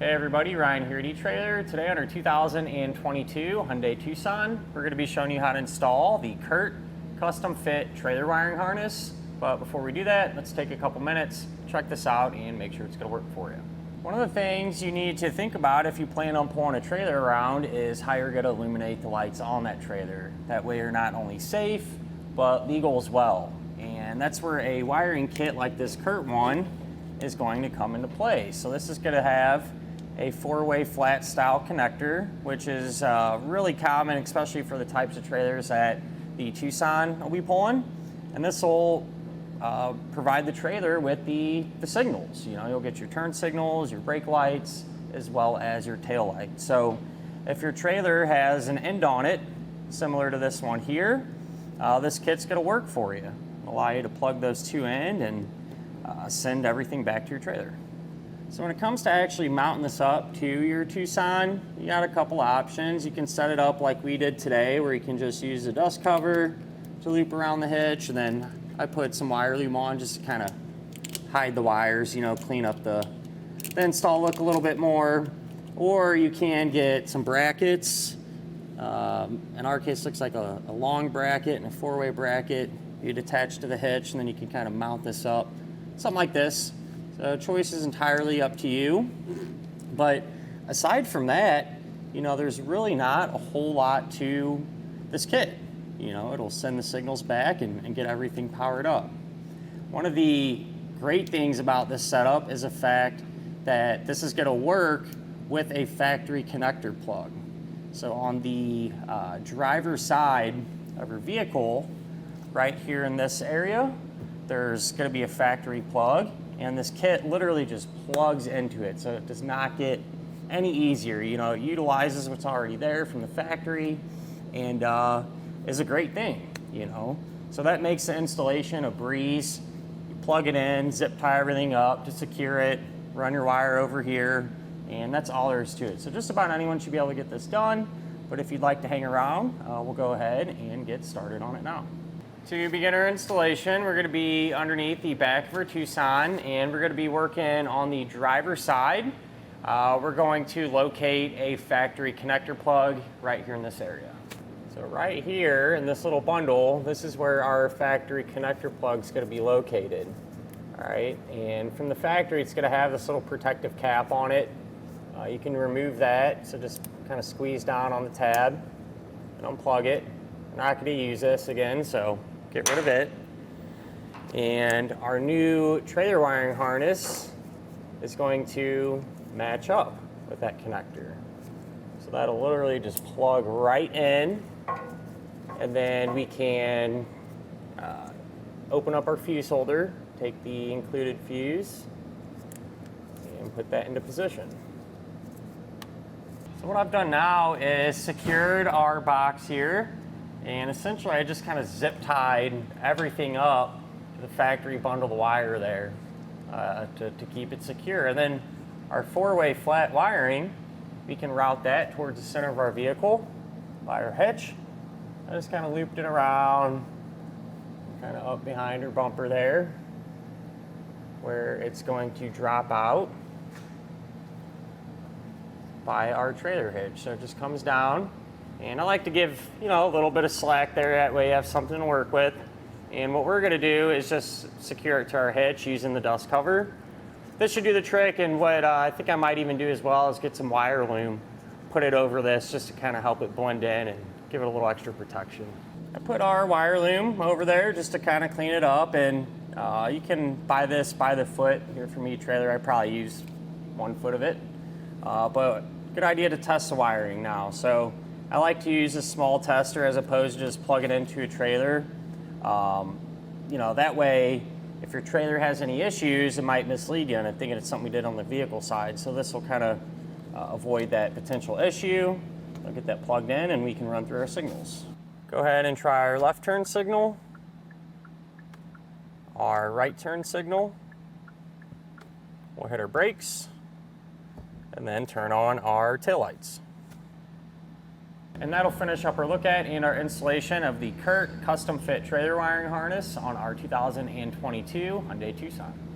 Hey everybody, Ryan here at eTrailer. Today on our 2022 Hyundai Tucson, we're going to be showing you how to install the Curt custom fit trailer wiring harness. But before we do that, let's take a couple minutes, check this out, and make sure it's going to work for you. One of the things you need to think about if you plan on pulling a trailer around is how you're going to illuminate the lights on that trailer. That way you're not only safe, but legal as well. And that's where a wiring kit like this Curt one is going to come into play. So this is going to have a 4-way flat style connector, which is really common, especially for the types of trailers that the Tucson will be pulling. And this will provide the trailer with the signals. You know, you'll get your turn signals, your brake lights, as well as your tail light. So if your trailer has an end on it, similar to this one here, this kit's gonna work for you. It'll allow you to plug those two in and send everything back to your trailer. So when it comes to actually mounting this up to your Tucson, you got a couple options. You can set it up like we did today, where you can just use the dust cover to loop around the hitch, and then I put some wire loom on just to kind of hide the wires, you know, clean up the install look a little bit more. Or you can get some brackets. In our case, looks like a long bracket and a 4-way bracket. You'd attach to the hitch, and then you can kind of mount this up, something like this. So choice is entirely up to you. But aside from that, you know, there's really not a whole lot to this kit. You know, it'll send the signals back and get everything powered up. One of the great things about this setup is the fact that this is going to work with a factory connector plug. So on the driver's side of your vehicle, right here in this area, there's going to be a factory plug, and this kit literally just plugs into it, so it does not get any easier. You know, it utilizes what's already there from the factory, and is a great thing, you know. So that makes the installation a breeze. You plug it in, zip tie everything up to secure it, run your wire over here, and that's all there is to it. So just about anyone should be able to get this done, but if you'd like to hang around, we'll go ahead and get started on it now. To begin our installation, we're going to be underneath the back of our Tucson, and we're going to be working on the driver's side. We're going to locate a factory connector plug right here in this area. So right here in this little bundle, this is where our factory connector plug is going to be located. All right, and from the factory, it's going to have this little protective cap on it. You can remove that, so just kind of squeeze down on the tab and unplug it. We're not going to use this again, so get rid of it. And our new trailer wiring harness is going to match up with that connector. So that'll literally just plug right in, and then we can open up our fuse holder, take the included fuse, and put that into position. So what I've done now is secured our box here, and essentially I just kind of zip tied everything up to the factory bundle of wire there to keep it secure. And then our 4-way flat wiring, we can route that towards the center of our vehicle by our hitch. I just kind of looped it around, kind of up behind our bumper there, where it's going to drop out by our trailer hitch. So it just comes down, and I like to give, you know, a little bit of slack there, that way you have something to work with. And what we're going to do is just secure it to our hitch using the dust cover. This should do the trick, and what I think I might even do as well is get some wire loom, put it over this just to kind of help it blend in and give it a little extra protection. I put our wire loom over there just to kind of clean it up, and you can buy this by the foot here from eTrailer. I probably use 1 foot of it, but good idea to test the wiring now. So I like to use a small tester as opposed to just plug it into a trailer. You know, that way if your trailer has any issues, it might mislead you into thinking it's something we did on the vehicle side. So this will kind of avoid that potential issue. I'll get that plugged in, and we can run through our signals. Go ahead and try our left turn signal, our right turn signal. We'll hit our brakes, and then turn on our taillights. And that'll finish up our look at and our installation of the Curt custom fit trailer wiring harness on our 2022 Hyundai Tucson.